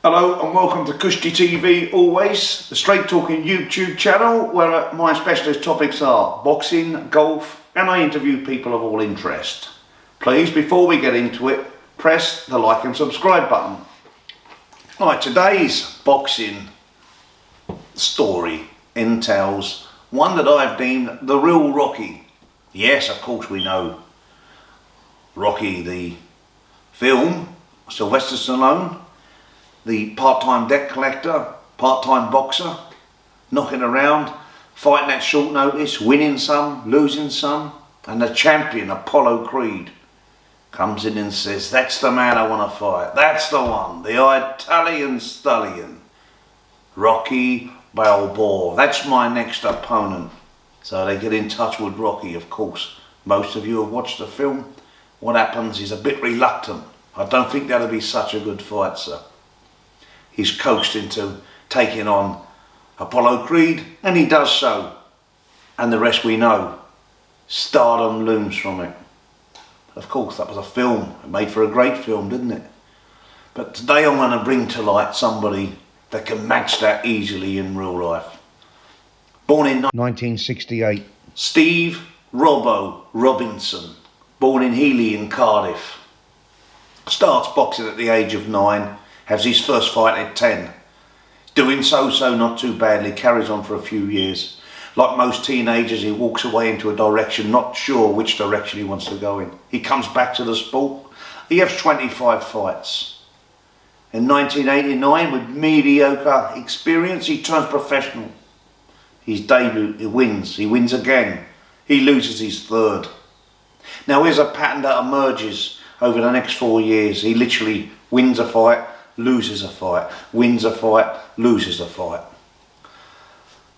Hello and welcome to Kushti TV, always the straight talking YouTube channel where my specialist topics are boxing, golf, and I interview people of all interest. Please, before we get into it, press the like and subscribe button. Alright, today's boxing story entails one that I've deemed the real Rocky. Yes, of course we know Rocky the film, Sylvester Stallone, the part-time debt collector, part-time boxer, knocking around, fighting at short notice, winning some, losing some, and the champion, Apollo Creed, comes in and says, that's the man I want to fight, that's the one, the Italian stallion, Rocky Balboa, that's my next opponent. So they get in touch with Rocky, of course. Most of you have watched the film. What happens, he's a bit reluctant. I don't think that'll be such a good fight, sir. He's coaxed into taking on Apollo Creed, and he does so. And the rest we know. Stardom looms from it. Of course, that was a film. It made for a great film, didn't it? But today I'm going to bring to light somebody that can match that easily in real life. Born in 1968, Steve Robbo Robinson, born in Healy in Cardiff. Starts boxing at the age of 9. Has his first fight at 10. Doing so not too badly, carries on for a few years. Like most teenagers, he walks away into a direction, not sure which direction he wants to go in. He comes back to the sport. He has 25 fights. In 1989, with mediocre experience, he turns professional. His debut, he wins again. He loses his third. Now here's a pattern that emerges over the next 4 years. He literally wins a fight, loses a fight, wins a fight, loses a fight.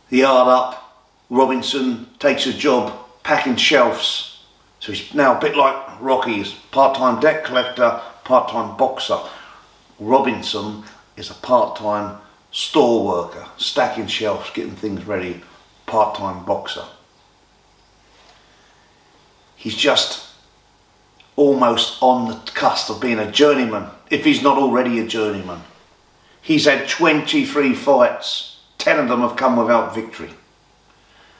The hard up, Robinson takes a job packing shelves. So he's now a bit like Rocky, he's part-time debt collector, part-time boxer. Robinson is a part-time store worker, stacking shelves, getting things ready, part-time boxer. He's just almost on the cusp of being a journeyman, if he's not already a journeyman. He's had 23 fights, 10 of them have come without victory.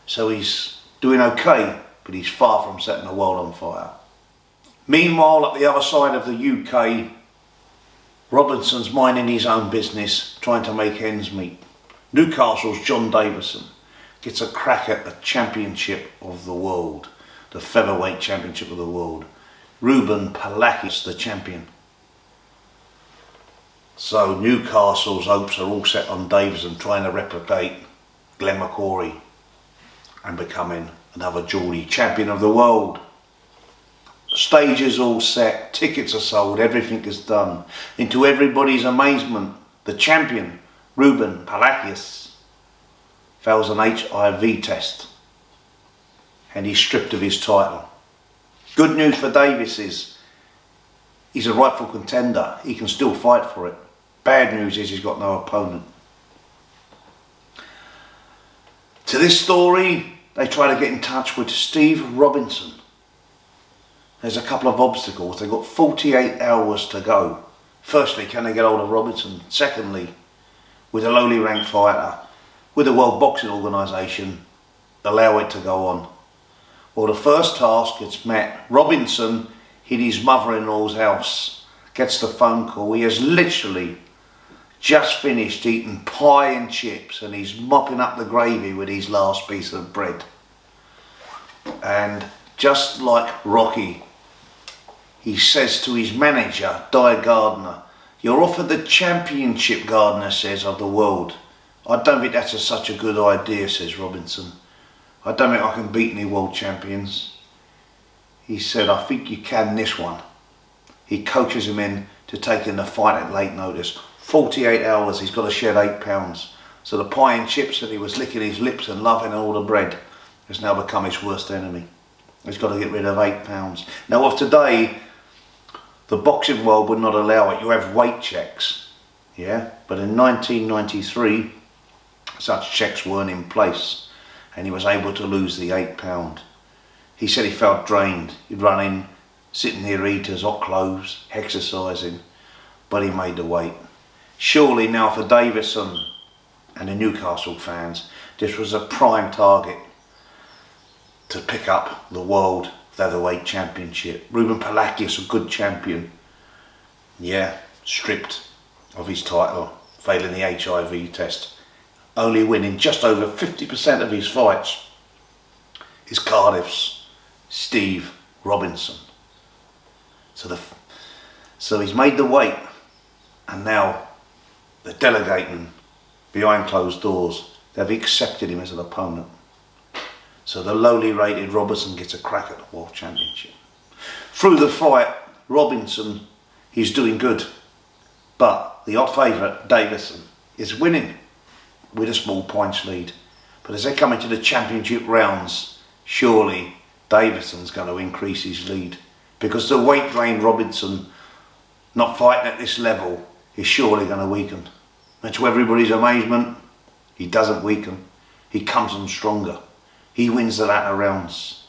So he's doing okay, but he's far from setting the world on fire. Meanwhile, at the other side of the UK, Robinson's minding his own business, trying to make ends meet. Newcastle's John Davison gets a crack at the championship of the world, the featherweight championship of the world. Ruben Palakis, the champion. So Newcastle's hopes are all set on Davison trying to replicate Glenn McCrory and becoming another Geordie champion of the world. The stage is all set, tickets are sold, everything is done. And to everybody's amazement, the champion, Ruben Palakis, fails an HIV test and he's stripped of his title. Good news for Davis is he's a rightful contender. He can still fight for it. Bad news is he's got no opponent. To this story, they try to get in touch with Steve Robinson. There's a couple of obstacles. They've got 48 hours to go. Firstly, can they get hold of Robinson? Secondly, with a lowly ranked fighter, with the World Boxing Organisation, allow it to go on. Well, the first task gets met. Robinson hit his mother-in-law's house, gets the phone call. He has literally just finished eating pie and chips and he's mopping up the gravy with his last piece of bread. And just like Rocky, he says to his manager, Di Gardner, you're offered the championship, Gardner says, of the world. I don't think that's such a good idea, says Robinson. I don't think I can beat any world champions. He said, I think you can this one. He coaches him in to taking the fight at late notice. 48 hours, he's got to shed 8 pounds. So the pie and chips that he was licking his lips and loving and all the bread has now become his worst enemy. He's got to get rid of 8 pounds. Now of today, the boxing world would not allow it. You have weight checks, yeah? But in 1993, such checks weren't in place. And he was able to lose the 8 pound. He said he felt drained. He'd run in, sitting near eaters, hot clothes, exercising, but he made the weight. Surely now for Davison and the Newcastle fans, this was a prime target to pick up the World Featherweight Championship. Ruben Palacios, a good champion, yeah, stripped of his title, failing the HIV test, only winning just over 50% of his fights, is Cardiff's Steve Robinson. So he's made the weight, and now they're delegating behind closed doors. They've accepted him as an opponent. So the lowly rated Robinson gets a crack at the World Championship. Through the fight, Robinson, he's doing good. But the odd favourite, Davison, is winning with a small points lead. But as they come into the championship rounds, surely Davison's going to increase his lead. Because the weight drain Robinson, not fighting at this level, is surely going to weaken. And to everybody's amazement, he doesn't weaken. He comes on stronger. He wins the latter rounds.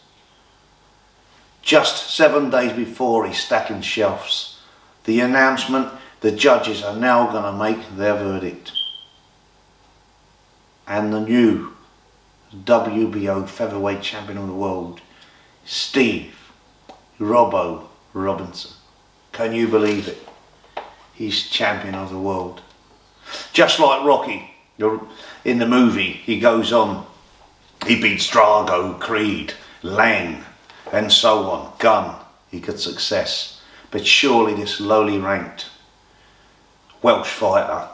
Just 7 days before he's stacking shelves, the announcement, the judges are now going to make their verdict. And the new WBO featherweight champion of the world, Steve Robbo Robinson. Can you believe it? He's champion of the world. Just like Rocky, in the movie, he goes on, he beats Drago, Creed, Lang, and so on, Gunn, he got success. But surely this lowly ranked Welsh fighter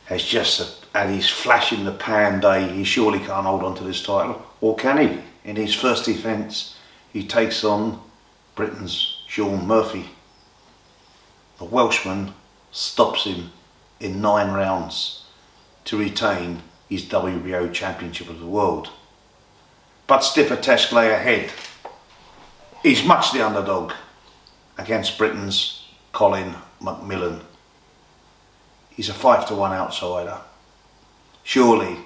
has just had his flash in the pan day. He surely can't hold on to this title, or can he? In his first defence, he takes on Britain's Sean Murphy. The Welshman stops him in 9 rounds to retain his WBO Championship of the World. But stiffer tests lay ahead. He's much the underdog against Britain's Colin McMillan. He's a 5-1 outsider. Surely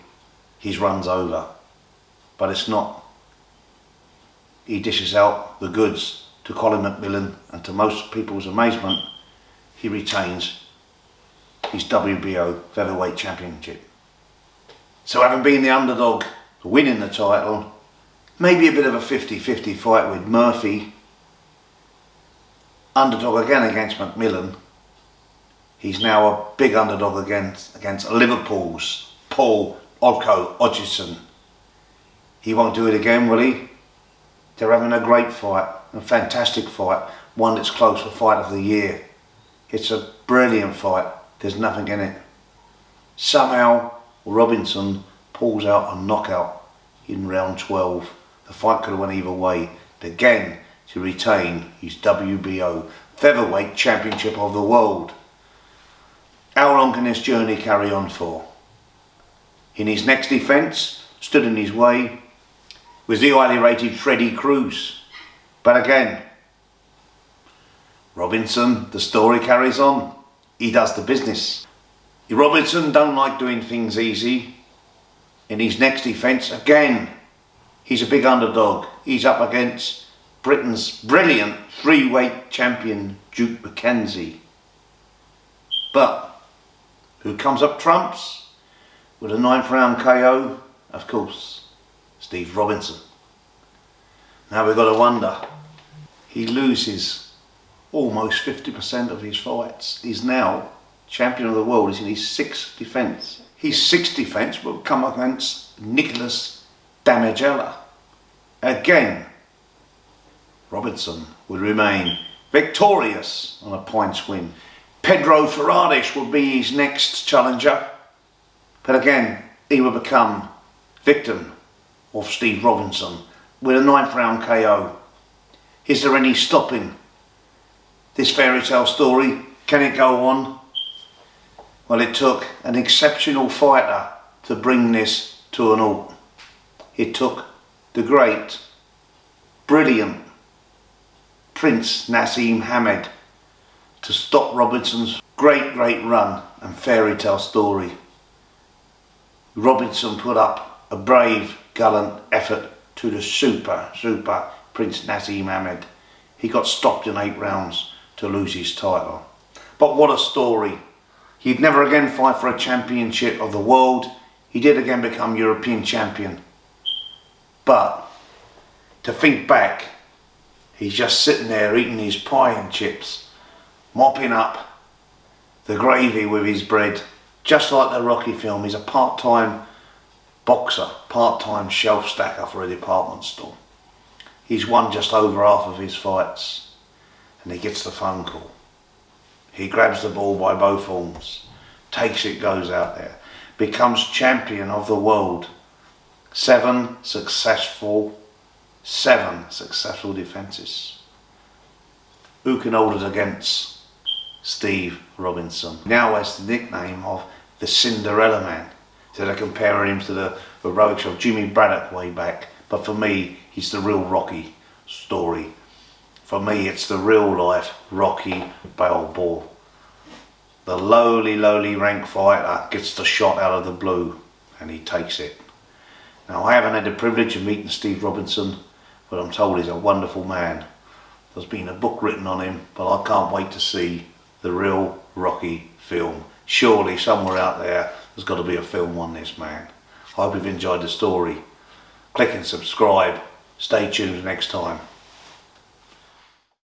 his run's over, but it's not. He dishes out the goods to Colin McMillan, and to most people's amazement, he retains his WBO Featherweight Championship. So having been the underdog, winning the title, maybe a bit of a 50-50 fight with Murphy, underdog again against McMillan, he's now a big underdog against Liverpool's Paul Odko Hodgson. He won't do it again, will he? They're having a great fight, a fantastic fight, one that's close for fight of the year. It's a brilliant fight, there's nothing in it. Somehow Robinson pulls out a knockout in round 12. The fight could have went either way. Again, to retain his WBO Featherweight Championship of the World. How long can this journey carry on for? In his next defence, stood in his way, was the highly rated Freddie Cruz. But again, Robinson, the story carries on. He does the business. Robinson don't like doing things easy. In his next defence, again, he's a big underdog. He's up against Britain's brilliant 3-weight champion, Duke McKenzie. But who comes up trumps with a 9th round KO? Of course, Steve Robinson. Now we've got to wonder, he loses almost 50% of his fights. He's now champion of the world. He's in his 6th defence. His 6th defence will come against Nicholas Damigella. Again, Robinson would remain victorious on a points win. Pedro Ferrades will be his next challenger. But again, he will become victim of Steve Robinson with a 9th round KO. Is there any stopping this fairy tale story? Can it go on? Well, it took an exceptional fighter to bring this to an halt. It took the great, brilliant Prince Naseem Hamed to stop Robinson's great run and fairy tale story. Robinson put up a brave, gallant effort to the super Prince Naseem Hamed. He got stopped in 8 rounds to lose his title. But what a story. He'd never again fight for a championship of the world. He did again become European champion. But to think back, he's just sitting there eating his pie and chips, mopping up the gravy with his bread. Just like the Rocky film, he's a part-time boxer, part-time shelf stacker for a department store. He's won just over half of his fights, and he gets the phone call. He grabs the ball by both arms, takes it, goes out there, becomes champion of the world. Seven successful defences. Who can hold it against Steve Robinson? Now has the nickname of the Cinderella Man. So they compare him to the heroics of Jimmy Braddock way back. But for me, he's the real Rocky story. For me, it's the real life Rocky Balboa. The lowly rank fighter gets the shot out of the blue and he takes it. Now, I haven't had the privilege of meeting Steve Robinson, but I'm told he's a wonderful man. There's been a book written on him, but I can't wait to see the real Rocky film. Surely somewhere out there's got to be a film on this man. I hope you've enjoyed the story. Click and subscribe. Stay tuned next time.